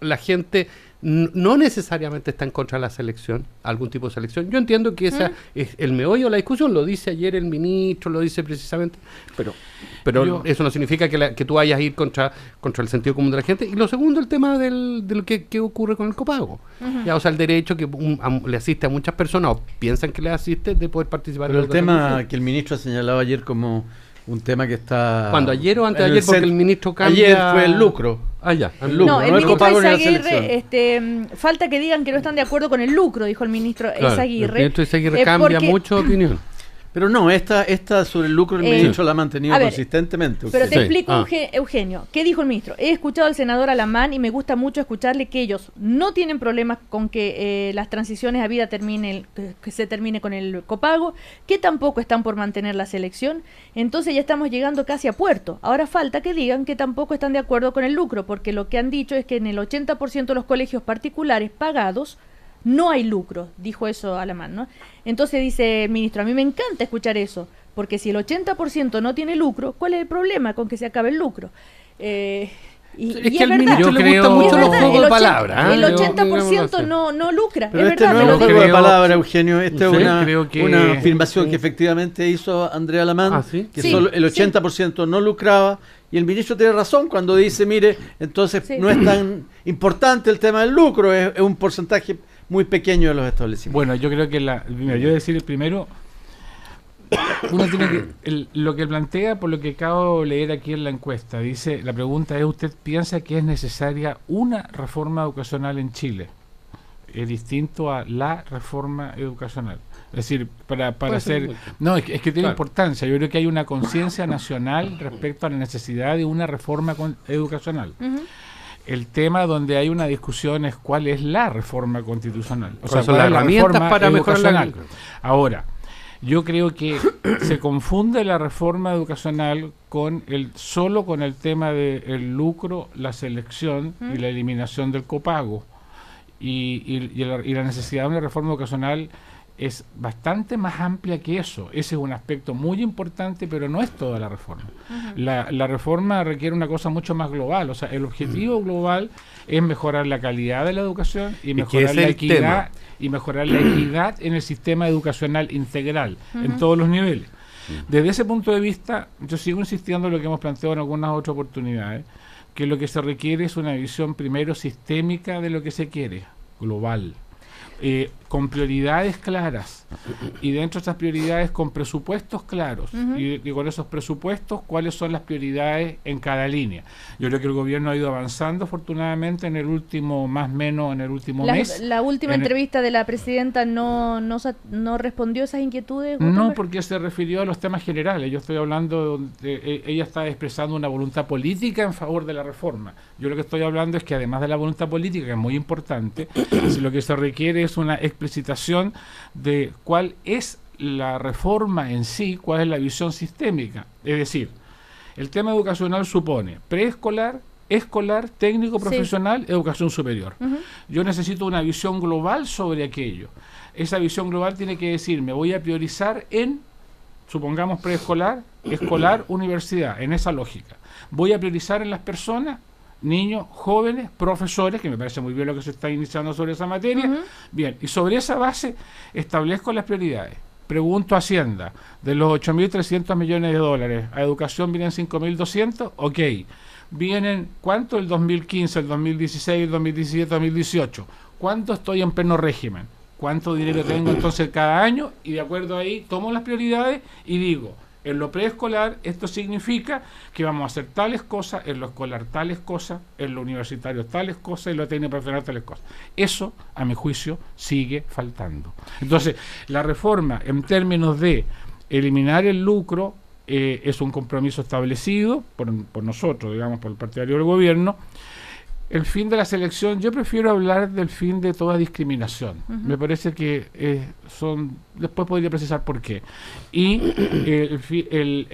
la gente no necesariamente está en contra de la selección, algún tipo de selección. Yo entiendo que esa es el meollo de la discusión, lo dice ayer el ministro, lo dice precisamente, pero eso no significa que tú vayas a ir contra el sentido común de la gente. Y lo segundo, el tema de lo que ocurre con el copago. Ya, o sea, el derecho que le asiste a muchas personas, o piensan que le asiste, de poder participar. Pero el tema que el ministro ha señalado ayer como un tema que está... ¿Cuándo? ¿Ayer o antes de ayer? Porque el ministro cambia... Ayer fue el lucro. Ya. El lucro, no, el ministro Eizaguirre, falta que digan que no están de acuerdo con el lucro, dijo el ministro Eizaguirre. El ministro Eizaguirre cambia mucho de opinión. Pero no, esta sobre el lucro el ministro la ha mantenido consistentemente. Pero te explico, Eugenio, ¿qué dijo el ministro? He escuchado al senador Alamán y me gusta mucho escucharle que ellos no tienen problemas con que las transiciones a vida que se termine con el copago, que tampoco están por mantener la selección. Entonces ya estamos llegando casi a puerto. Ahora falta que digan que tampoco están de acuerdo con el lucro, porque lo que han dicho es que en el 80% de los colegios particulares pagados no hay lucro, dijo eso Alamán, ¿no? Entonces dice el ministro, a mí me encanta escuchar eso, porque si el 80% no tiene lucro, ¿cuál es el problema con que se acabe el lucro? Es que al ministro le gustan mucho los juegos de palabras. El 80% no lucra, pero es verdad. No es un juego de palabras, Eugenio, esta es una afirmación que efectivamente hizo Andrea Alamán, que solo el 80% no lucraba, y el ministro tiene razón cuando dice, mire, entonces no es tan importante el tema del lucro, es un porcentaje muy pequeño de los establecimientos. Bueno, yo creo que yo decir primero, uno tiene que, lo que plantea, por lo que acabo de leer aquí en la encuesta, dice, la pregunta es, ¿usted piensa que es necesaria una reforma educacional en Chile? Es distinto a la reforma educacional. Es decir, para hacer... No, es que tiene importancia. Yo creo que hay una conciencia nacional respecto a la necesidad de una reforma educacional. El tema donde hay una discusión es cuál es la reforma constitucional. O sea, son las herramientas para mejorar. Ahora, yo creo que se confunde la reforma educacional solo con el tema del lucro, la selección y la eliminación del copago. Y la necesidad de una reforma educacional es bastante más amplia que eso. Ese es un aspecto muy importante, pero no es toda la reforma. La reforma requiere una cosa mucho más global. O sea, el objetivo global es mejorar la calidad de la educación y mejorar la equidad en el sistema educacional integral, en todos los niveles. Desde ese punto de vista, yo sigo insistiendo en lo que hemos planteado en algunas otras oportunidades, que lo que se requiere es una visión primero sistémica de lo que se quiere, global. Con prioridades claras y dentro de esas prioridades con presupuestos claros y con esos presupuestos cuáles son las prioridades en cada línea. Yo creo que el gobierno ha ido avanzando afortunadamente en el último mes. La última entrevista de la presidenta no respondió a esas inquietudes. No, porque se refirió a los temas generales. Yo estoy hablando ella está expresando una voluntad política en favor de la reforma. Yo lo que estoy hablando es que además de la voluntad política, que es muy importante, lo que se requiere es una explicitación de cuál es la reforma en sí, cuál es la visión sistémica. Es decir, el tema educacional supone preescolar, escolar, técnico profesional, educación superior. Yo necesito una visión global sobre aquello. Esa visión global tiene que decir, me voy a priorizar en, supongamos preescolar, escolar, universidad, en esa lógica. Voy a priorizar en las personas, niños, jóvenes, profesores, que me parece muy bien lo que se está iniciando sobre esa materia. Bien, y sobre esa base establezco las prioridades. Pregunto a Hacienda, de los 8.300 millones de dólares, a educación vienen 5.200, ok. Vienen, ¿cuánto? El 2015, el 2016, el 2017, el 2018. ¿Cuánto estoy en pleno régimen? ¿Cuánto dinero tengo entonces cada año? Y de acuerdo ahí, tomo las prioridades y digo, En lo preescolar, esto significa que vamos a hacer tales cosas, en lo escolar tales cosas, en lo universitario tales cosas, en lo técnico profesional tales cosas. Eso, a mi juicio, sigue faltando. Entonces, la reforma en términos de eliminar el lucro es un compromiso establecido por nosotros, digamos, por el partidario del gobierno. El fin de la selección, yo prefiero hablar del fin de toda discriminación. Me parece que después podría precisar por qué. Y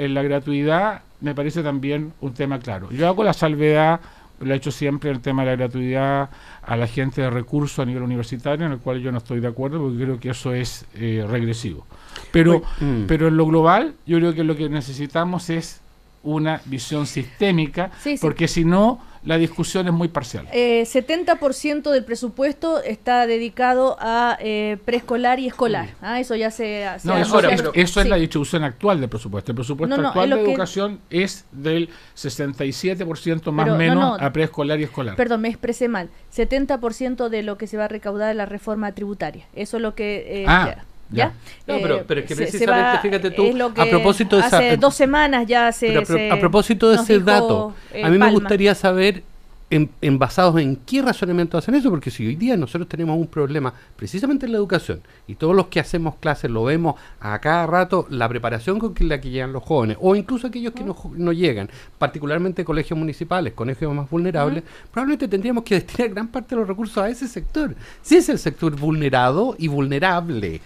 la gratuidad me parece también un tema claro. Yo hago la salvedad, lo he hecho siempre, el tema de la gratuidad a la gente de recursos a nivel universitario, en el cual yo no estoy de acuerdo, porque creo que eso es regresivo. Pero en lo global, yo creo que lo que necesitamos es una visión sistémica, porque si no, la discusión es muy parcial. 70% del presupuesto está dedicado a preescolar y escolar. Eso ya eso es la distribución actual del presupuesto. El presupuesto actual de educación es del 67% más o menos a preescolar y escolar. Perdón, me expresé mal. 70% de lo que se va a recaudar en la reforma tributaria. Eso es lo que... ¿Ya? No, pero es que precisamente, fíjate tú, a propósito de hace 2 semanas ya a propósito de ese dato, a mí me gustaría saber, basados en qué razonamiento hacen eso, porque si hoy día nosotros tenemos un problema precisamente en la educación, y todos los que hacemos clases lo vemos a cada rato, la preparación con la que llegan los jóvenes, o incluso aquellos que no llegan, particularmente colegios municipales, colegios más vulnerables, probablemente tendríamos que destinar gran parte de los recursos a ese sector. Si es el sector vulnerado y vulnerable.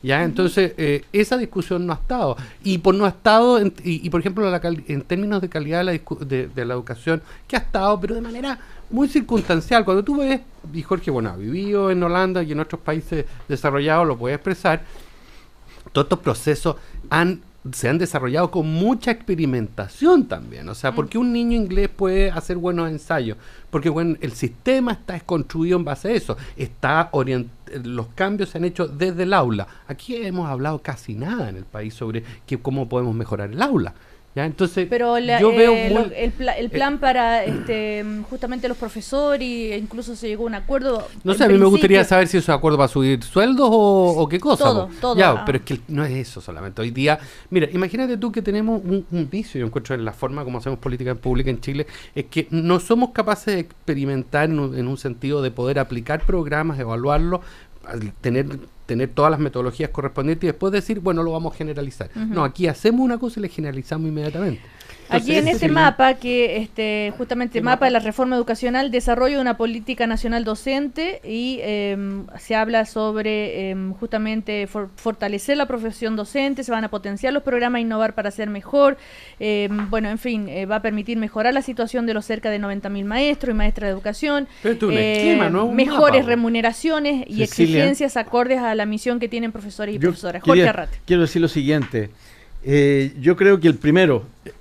¿Ya? Entonces, esa discusión no ha estado. Y por no ha estado, por ejemplo, en términos de calidad de la educación, que ha estado, pero de manera muy circunstancial. Cuando tú ves, y Jorge, bueno, ha vivido en Holanda y en otros países desarrollados, lo puede expresar, todos estos procesos se han desarrollado con mucha experimentación también. O sea, ¿por qué un niño inglés puede hacer buenos ensayos? Porque el sistema está construido en base a eso. Los cambios se han hecho desde el aula. Aquí hemos hablado casi nada en el país sobre cómo podemos mejorar el aula. ¿Ya? Entonces, pero yo veo el plan para justamente los profesores, y incluso se llegó a un acuerdo. No sé, a mí me gustaría saber si esos acuerdos va a subir sueldos o qué cosa. Todo. Ya, pero es que no es eso solamente. Hoy día, mira, imagínate tú que tenemos un vicio, yo encuentro en la forma como hacemos política pública en Chile, es que no somos capaces de experimentar en un sentido de poder aplicar programas, evaluarlos, tener todas las metodologías correspondientes y después decir, bueno, lo vamos a generalizar. No, aquí hacemos una cosa y la generalizamos inmediatamente. Entonces, aquí en este mapa, que justamente el mapa de la reforma educacional, desarrollo de una política nacional docente, y se habla sobre justamente fortalecer la profesión docente, se van a potenciar los programas, innovar para ser mejor, bueno, en fin, va a permitir mejorar la situación de los cerca de 90.000 maestros y maestras de educación, mejores remuneraciones y exigencias acordes a la misión que tienen profesores y profesoras. Jorge Arrate. Quiero decir lo siguiente. Yo creo que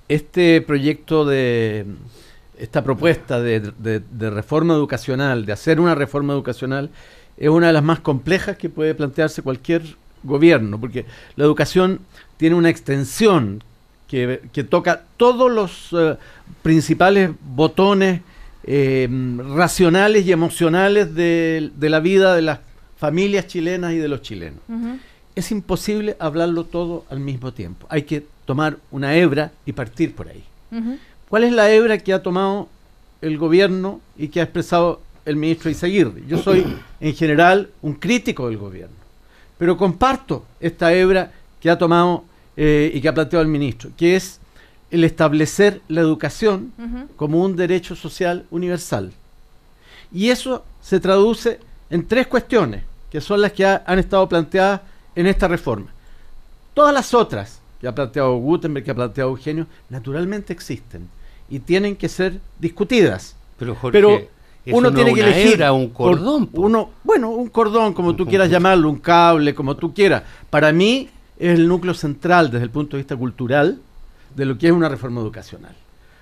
este proyecto esta propuesta de reforma educacional, de hacer una reforma educacional, es una de las más complejas que puede plantearse cualquier gobierno, porque la educación tiene una extensión que toca todos los principales botones racionales y emocionales de la vida de las familias chilenas y de los chilenos. Es imposible hablarlo todo al mismo tiempo. Hay que tomar una hebra y partir por ahí. ¿Cuál es la hebra que ha tomado el gobierno y que ha expresado el ministro Izaguirre? Yo soy, en general, un crítico del gobierno, pero comparto esta hebra que ha tomado y que ha planteado el ministro, que es el establecer la educación como un derecho social universal. Y eso se traduce en 3 cuestiones, que son las que han estado planteadas en esta reforma. Todas las otras que ha planteado Gutenberg, que ha planteado Eugenio, naturalmente existen y tienen que ser discutidas. Pero Jorge, uno tiene que elegir un cordón. Un cordón, como tú quieras llamarlo, un cable, como tú quieras. Para mí es el núcleo central desde el punto de vista cultural de lo que es una reforma educacional.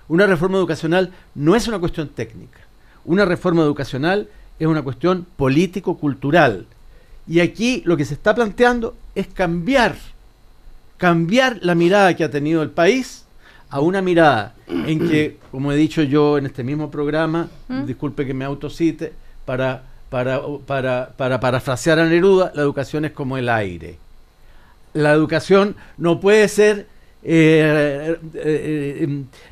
Una reforma educacional no es una cuestión técnica. Una reforma educacional es una cuestión político-cultural. Y aquí lo que se está planteando es cambiar la mirada que ha tenido el país a una mirada en que, como he dicho yo en este mismo programa, disculpe que me autocite, para parafrasear a Neruda, la educación es como el aire. La educación no puede ser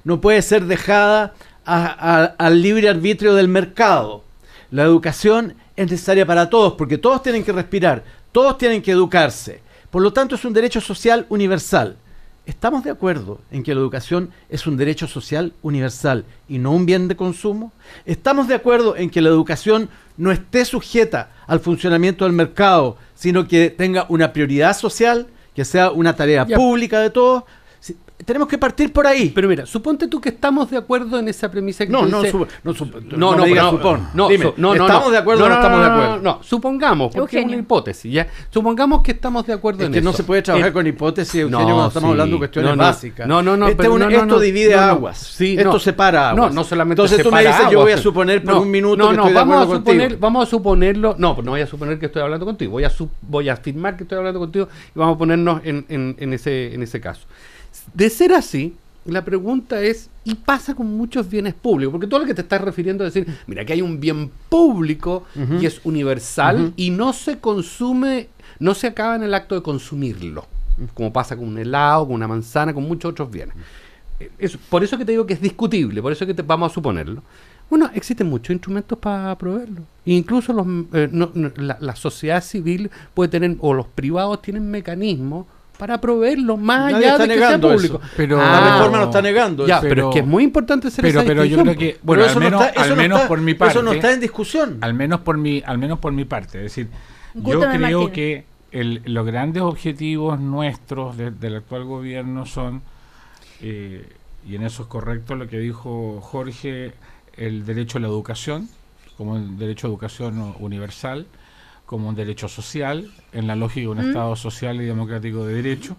no puede ser dejada al libre arbitrio del mercado. La educación es necesaria para todos, porque todos tienen que respirar, todos tienen que educarse. Por lo tanto, es un derecho social universal. ¿Estamos de acuerdo en que la educación es un derecho social universal y no un bien de consumo? ¿Estamos de acuerdo en que la educación no esté sujeta al funcionamiento del mercado, sino que tenga una prioridad social, que sea una tarea pública de todos? Tenemos que partir por ahí. Pero mira, suponte tú que estamos de acuerdo en esa premisa que no tú dices. ¿Estamos de acuerdo o no estamos de acuerdo? No, supongamos, porque es una hipótesis, ¿ya? Supongamos que estamos de acuerdo en eso. Es que no se puede trabajar con hipótesis, Eugenio, cuando estamos hablando de cuestiones básicas. Esto divide aguas. Sí, esto separa aguas. No solamente entonces separa tú me dices, aguas. yo voy a suponer por un minuto que estoy de acuerdo contigo. Vamos a suponerlo. No voy a suponer que estoy hablando contigo. Voy a afirmar que estoy hablando contigo y vamos a ponernos en ese caso. De ser así, la pregunta es, ¿y pasa con muchos bienes públicos? Porque todo lo que te estás refiriendo es decir, mira, que hay un bien público y es universal y no se consume, no se acaba en el acto de consumirlo, como pasa con un helado, con una manzana, con muchos otros bienes. Por eso que te digo que es discutible, por eso que vamos a suponerlo. Bueno, existen muchos instrumentos para proveerlo. Incluso la sociedad civil puede tener, o los privados tienen mecanismos para proveerlo más allá de que sea público. Pero la reforma no está negando eso. Pero es que es muy importante hacer esa pero yo creo que, bueno, al menos por mi parte. Eso no está en discusión. Al menos por mi parte. Es decir, yo creo que los grandes objetivos nuestros del actual gobierno son, y en eso es correcto lo que dijo Jorge, el derecho a la educación, como un derecho a educación universal, como un derecho social, en la lógica de un Estado social y democrático de derecho,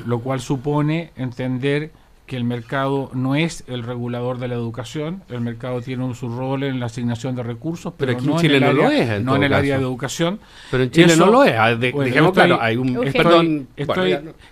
lo cual supone entender que el mercado no es el regulador de la educación, el mercado tiene su rol en la asignación de recursos, pero aquí no en Chile no lo es, no en el área de educación. Pero en Chile no lo es, digamos, claro, hay un...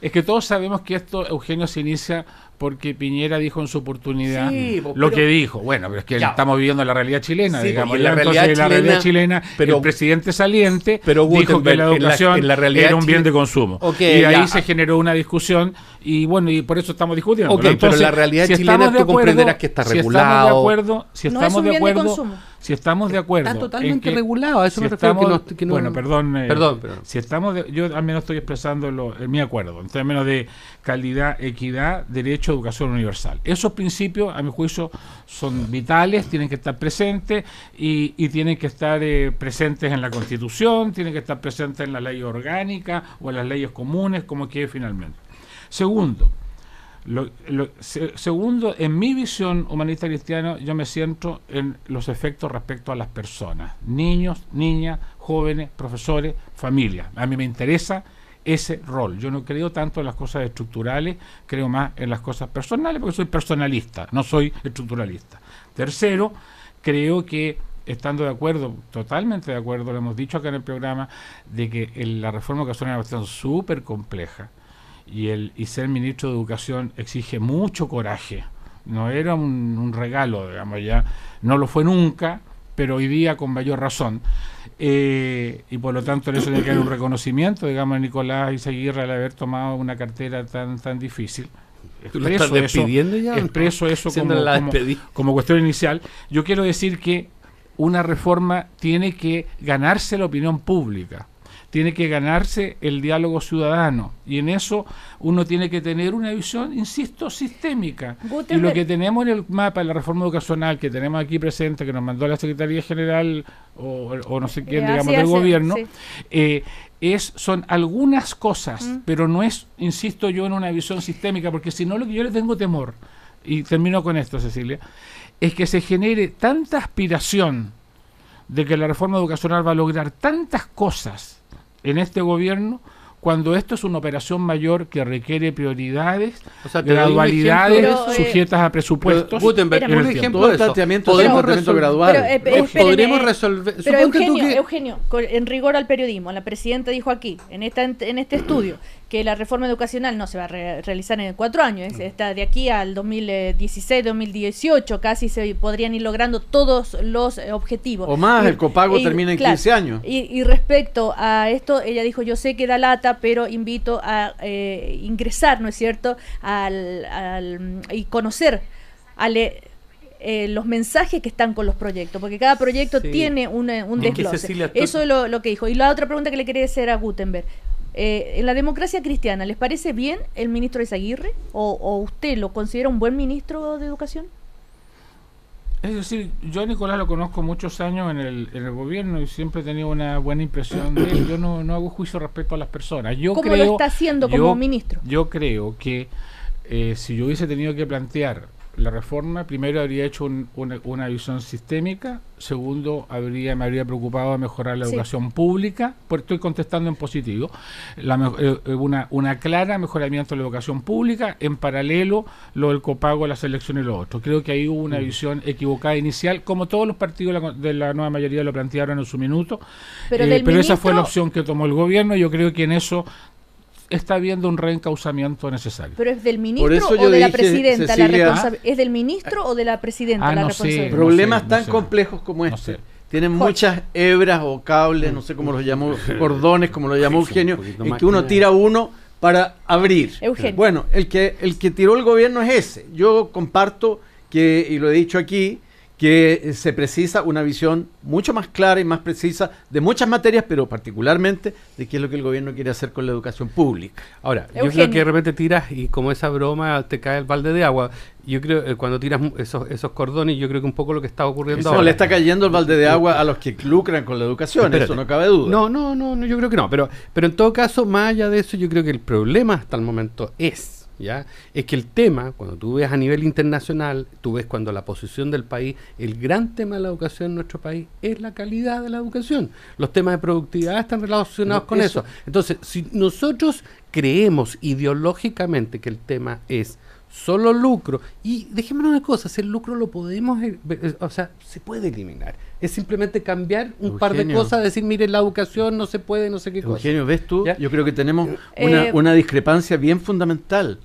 Es que todos sabemos que esto, Eugenio, se inicia porque Piñera dijo en su oportunidad que dijo. Bueno, pero es que estamos viviendo la realidad chilena, digamos. La realidad chilena, pero, el presidente saliente dijo que la educación era un bien de consumo. Y ahí se generó una discusión y bueno, y por eso estamos discutiendo. Entonces, pero la realidad chilena tú comprenderás que está regulado. Si estamos de acuerdo, está totalmente regulado, a eso me refiero que no. Bueno, perdón. Si yo al menos estoy expresando mi acuerdo en términos de calidad, equidad, derecho, educación universal. Esos principios, a mi juicio, son vitales, tienen que estar presentes y tienen que estar presentes en la Constitución, tienen que estar presentes en la ley orgánica o en las leyes comunes, como quede finalmente. Segundo, en mi visión humanista cristiana, yo me centro en los efectos respecto a las personas, niños, niñas, jóvenes, profesores, familias. A mí me interesa ese rol. Yo no creo tanto en las cosas estructurales, creo más en las cosas personales, porque soy personalista, no soy estructuralista. Tercero, creo que estando de acuerdo, totalmente de acuerdo, lo hemos dicho acá en el programa, de que la reforma educacional es una cuestión súper compleja. Y ser ministro de Educación exige mucho coraje. No era un regalo, digamos, ya no lo fue nunca, pero hoy día con mayor razón. Y por lo tanto en eso tiene que haber un reconocimiento, digamos, a Nicolás Izaguirre al haber tomado una cartera tan difícil. Expreso eso como cuestión inicial. Yo quiero decir que una reforma tiene que ganarse la opinión pública, tiene que ganarse el diálogo ciudadano, y en eso uno tiene que tener una visión, insisto, sistémica. Y lo que tenemos en el mapa de la reforma educacional que tenemos aquí presente, que nos mandó la Secretaría General o no sé quién, digamos, del gobierno, son algunas cosas, pero no es, insisto yo, en una visión sistémica, porque si no, lo que yo le tengo temor, y termino con esto, Cecilia, es que se genere tanta aspiración de que la reforma educacional va a lograr tantas cosas en este gobierno, cuando esto es una operación mayor que requiere prioridades, gradualidades sujetas a presupuestos. Gutenberg, un ejemplo de eso. Podríamos resolver. Pero Eugenio, en rigor al periodismo, la presidenta dijo aquí, en este estudio, que la reforma educacional no se va a realizar en 4 años, está de aquí al 2016, 2018, casi se podrían ir logrando todos los objetivos. O más, el copago termina en 15 años. Y respecto a esto, ella dijo, yo sé que da lata pregunta, pero invito a ingresar, ¿no es cierto?, y conocer los mensajes que están con los proyectos, porque cada proyecto tiene un desglose. Eso es lo que dijo. Y la otra pregunta que le quería hacer a Gutenberg. En la democracia cristiana, ¿les parece bien el ministro Eizaguirre? ¿O usted lo considera un buen ministro de educación? Es decir, yo a Nicolás lo conozco muchos años en el gobierno y siempre he tenido una buena impresión de él. Yo no hago juicio respecto a las personas. ¿Cómo lo está haciendo como ministro? Yo creo que si yo hubiese tenido que plantear la reforma, primero habría hecho una visión sistémica, segundo me habría preocupado de mejorar la educación pública, porque estoy contestando en positivo, una clara mejoramiento de la educación pública, en paralelo lo del copago, la selección y lo otro. Creo que ahí hubo una visión equivocada inicial, como todos los partidos de la nueva mayoría lo plantearon en su minuto, pero esa fue la opción que tomó el gobierno, y yo creo que en eso está habiendo un reencauzamiento necesario. ¿Pero es del ministro o de la presidenta? ¿Es del ministro o de la presidenta la responsabilidad? Problemas tan complejos como este. Tienen muchas hebras o cables, no sé cómo los llamó, cordones, como lo llamó Eugenio, en que uno tira uno para abrir. Eugenio. Bueno, el que tiró el gobierno es ese. Yo comparto y lo he dicho aquí, que se precisa una visión mucho más clara y más precisa de muchas materias, pero particularmente de qué es lo que el gobierno quiere hacer con la educación pública. Ahora, Eugenio, yo creo que de repente tiras y como esa broma te cae el balde de agua. Yo creo cuando tiras esos cordones, yo creo que un poco lo que está ocurriendo ahora. No, le está cayendo el balde de agua a los que lucran con la educación, espérate, eso no cabe duda. No, yo creo que no, pero en todo caso, más allá de eso, yo creo que el problema hasta el momento es que el tema, cuando tú ves a nivel internacional, tú ves cuando la posición del país, el gran tema de la educación en nuestro país es la calidad de la educación. Los temas de productividad están relacionados con eso. Entonces, si nosotros creemos ideológicamente que el tema es solo lucro, y dejémonos de cosas, el lucro lo podemos, se puede eliminar. Es simplemente cambiar un par de cosas, decir, mire, la educación no se puede, no sé qué cosa. Eugenio, ¿ves tú? ¿Ya? Yo creo que tenemos una discrepancia bien fundamental.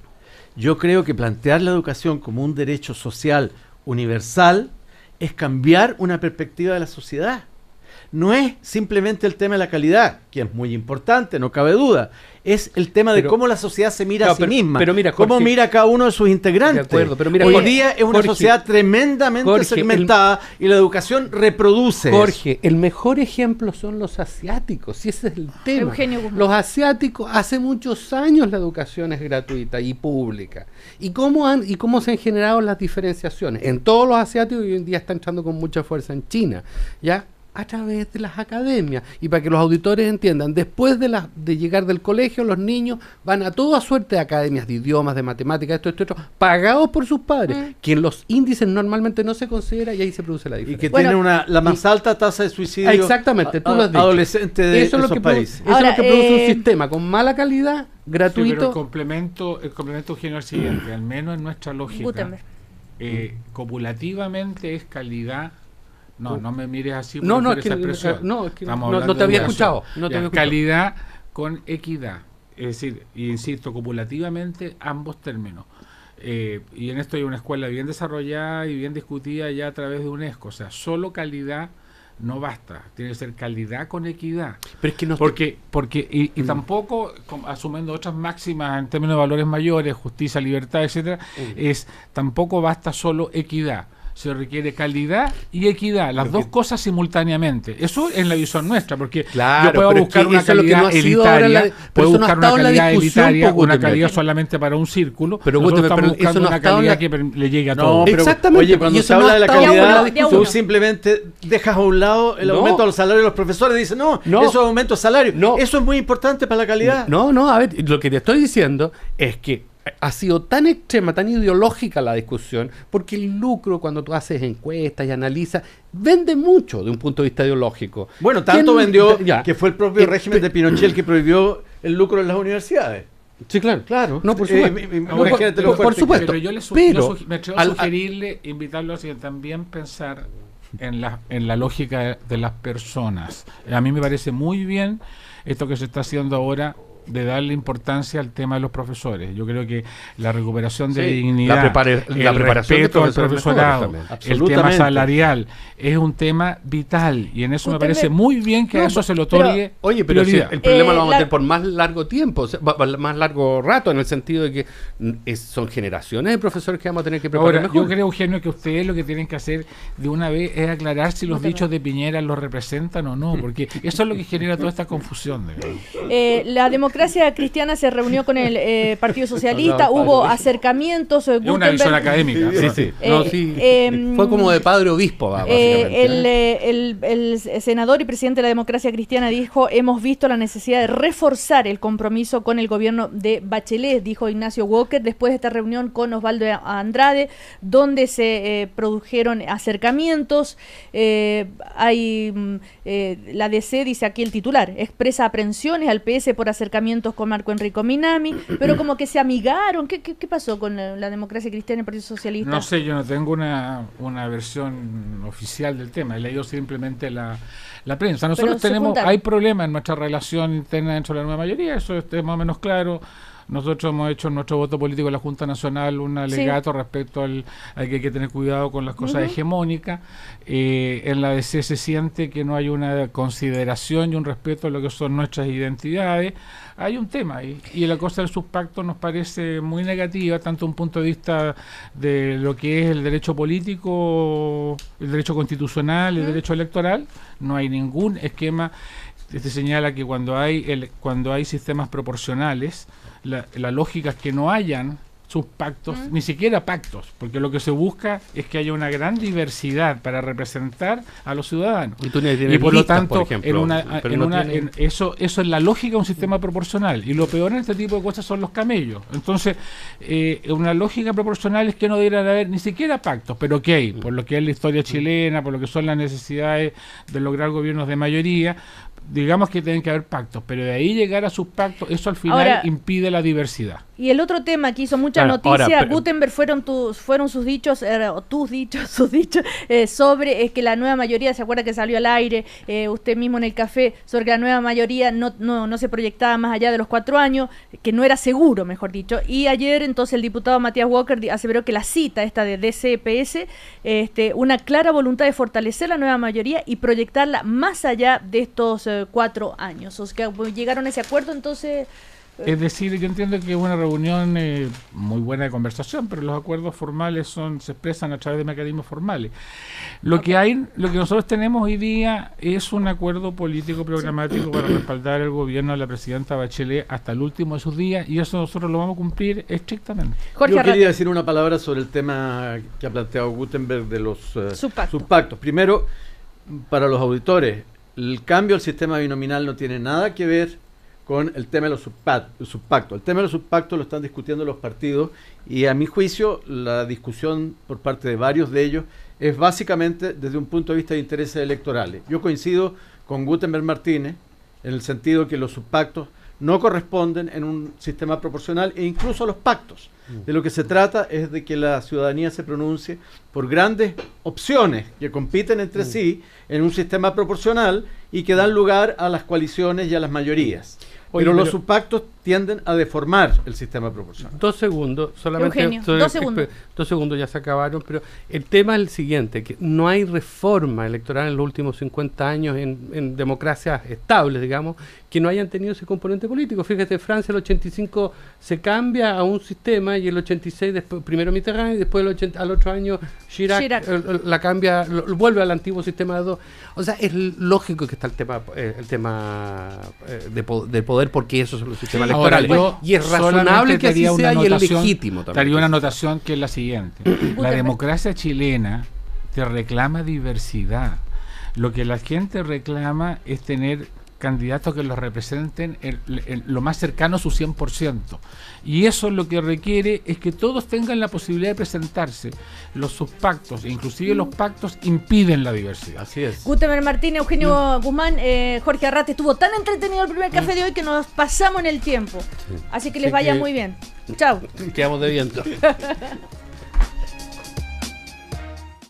Yo creo que plantear la educación como un derecho social universal es cambiar una perspectiva de la sociedad. No es simplemente el tema de la calidad, que es muy importante, no cabe duda. Es el tema de cómo la sociedad se mira a sí misma, mira, Jorge, cómo mira a cada uno de sus integrantes. De acuerdo, pero mira, hoy día es una sociedad tremendamente segmentada y la educación reproduce Jorge, el mejor ejemplo son los asiáticos, si ese es el tema. Los asiáticos, hace muchos años la educación es gratuita y pública. ¿Y cómo se han generado las diferenciaciones? En todos los asiáticos hoy en día están entrando con mucha fuerza en China, ¿ya? A través de las academias. Y para que los auditores entiendan, después de llegar del colegio, los niños van a toda suerte de academias de idiomas, de matemáticas, esto, pagados por sus padres, que en los índices normalmente no se considera, y ahí se produce la diferencia. Y que tienen la más alta tasa de suicidio exactamente, tú lo has dicho. Adolescentes de esos países. Eso es lo que produce un sistema con mala calidad, gratuito. Sí, pero el complemento Eugenio, es el siguiente, al menos en nuestra lógica, copulativamente es calidad. No me mires así. No te había escuchado. Calidad con equidad. Es decir, insisto, copulativamente ambos términos. Y en esto hay una escuela bien desarrollada y bien discutida ya a través de UNESCO. O sea, solo calidad no basta. Tiene que ser calidad con equidad. Pero es que no porque tampoco, asumiendo otras máximas en términos de valores mayores, justicia, libertad, etcétera, tampoco basta solo equidad. Se requiere calidad y equidad, las dos cosas simultáneamente. Eso es la visión nuestra, porque yo puedo buscar una calidad elitaria, puedo buscar una calidad elitaria, una calidad solamente para un círculo, pero nosotros estamos buscando una calidad que le llegue a todos. Exactamente. Oye, cuando se habla de la calidad, tú simplemente dejas a un lado el aumento de los salarios de los profesores y dices, no, eso es aumento de salario. Eso es muy importante para la calidad. A ver, lo que te estoy diciendo es que ha sido tan extrema, tan ideológica la discusión, porque el lucro, cuando tú haces encuestas y analizas, vende mucho de un punto de vista ideológico. Bueno, tanto vendió que fue el propio régimen de Pinochet el que prohibió el lucro en las universidades. Sí, claro. No, por supuesto. Por supuesto. Pero yo me atrevo a sugerirle, invitarlo a también pensar en la lógica de las personas. A mí me parece muy bien esto que se está haciendo ahora de darle importancia al tema de los profesores. Yo creo que la recuperación de Sí, dignidad, la preparación respeto al del profesorado, el tema salarial, es un tema vital, y en eso me parece muy bien que a eso se le otorgue pero si prioridad. el problema lo vamos a tener por más largo tiempo, o sea, más largo rato, en el sentido de que son generaciones de profesores que vamos a tener que preparar Ahora, mejor. yo creo, Eugenio, que ustedes lo que tienen que hacer de una vez es aclarar si los dichos de Piñera los representan o no, porque eso es lo que genera toda esta confusión. La democracia cristiana se reunió con el Partido Socialista, hubo acercamientos. Es una visión académica. Fue como de padre obispo, básicamente. El senador y presidente de la democracia cristiana dijo: hemos visto la necesidad de reforzar el compromiso con el gobierno de Bachelet, dijo Ignacio Walker, después de esta reunión con Osvaldo Andrade, donde se produjeron acercamientos. La DC, dice aquí el titular, expresa aprensiones al PS por acercamientos con Marco Enrico Minami, pero como que se amigaron. ¿Qué pasó con la democracia cristiana y el Partido Socialista? No sé, yo no tengo una versión oficial del tema, he leído simplemente la prensa. Nosotros hay problemas en nuestra relación interna dentro de la nueva mayoría, eso es más o menos claro. Nosotros hemos hecho en nuestro voto político en la Junta Nacional un alegato respecto a que hay que tener cuidado con las cosas hegemónicas. En la DC se siente que no hay una consideración y un respeto a lo que son nuestras identidades. Hay un tema ahí, y la cosa del subpacto nos parece muy negativa, tanto un punto de vista de lo que es el derecho político, el derecho constitucional, el derecho electoral. No hay ningún esquema. Este señala que cuando hay sistemas proporcionales, la lógica es que no hayan subpactos, ni siquiera pactos, porque lo que se busca es que haya una gran diversidad para representar a los ciudadanos. Y por lo tanto, por ejemplo, eso es la lógica de un sistema proporcional. Y lo peor en este tipo de cosas son los camellos. Entonces, una lógica proporcional es que no deberían haber ni siquiera pactos, pero que hay, por lo que es la historia chilena, por lo que son las necesidades de lograr gobiernos de mayoría. Digamos que tienen que haber pactos, pero de ahí llegar a sus pactos, eso al final impide la diversidad. Y el otro tema que hizo mucha noticia, Gutenberg, fueron sus dichos, sus dichos, sobre que la nueva mayoría, ¿se acuerda que salió al aire usted mismo en el café, sobre que la nueva mayoría no se proyectaba más allá de los 4 años, que no era seguro, mejor dicho? Y ayer entonces el diputado Matías Walker aseveró que la cita esta de DCPS, una clara voluntad de fortalecer la nueva mayoría y proyectarla más allá de estos 4 años. O sea, llegaron a ese acuerdo, entonces... Es decir, yo entiendo que es una reunión muy buena de conversación, pero los acuerdos formales se expresan a través de mecanismos formales. Lo que nosotros tenemos hoy día es un acuerdo político programático para respaldar el gobierno de la presidenta Bachelet hasta el último de sus días, y eso nosotros lo vamos a cumplir estrictamente. Yo quería decir una palabra sobre el tema que ha planteado Gutenberg de los subpactos. Primero, para los auditores, el cambio al sistema binominal no tiene nada que ver con el tema de los subpactos. El tema de los subpactos lo están discutiendo los partidos, y a mi juicio la discusión por parte de varios de ellos es básicamente desde un punto de vista de intereses electorales. Yo coincido con Gutenberg Martínez en el sentido que los subpactos no corresponden en un sistema proporcional, e incluso los pactos. De lo que se trata es de que la ciudadanía se pronuncie por grandes opciones que compiten entre sí en un sistema proporcional y que dan lugar a las coaliciones y a las mayorías. Pero los subpactos tienden a deformar el sistema proporcional. 2 segundos, solamente. Eugenio, 2 segundos. 2 segundos, ya se acabaron, pero el tema es el siguiente, que no hay reforma electoral en los últimos 50 años en democracias estables, digamos, que no hayan tenido ese componente político. Fíjate, Francia el 85 se cambia a un sistema, y el 86 después, primero Mitterrand, y después al otro año Chirac. La cambia, vuelve al antiguo sistema de 2. O sea, es lógico que está el tema del poder, porque esos son los sistemas electorales. Y es razonable que así sea, y es legítimo también. Daría una anotación que es la siguiente. La democracia chilena te reclama diversidad. Lo que la gente reclama es tener candidatos que los representen en lo más cercano a su 100%. Y eso lo que requiere es que todos tengan la posibilidad de presentarse. Los subpactos, inclusive los pactos, impiden la diversidad. Así es. Gutenberg Martínez, Eugenio Guzmán, Jorge Arrate, estuvo tan entretenido el primer café de hoy que nos pasamos en el tiempo. Así que les vaya muy bien. Chao. Quedamos de viento.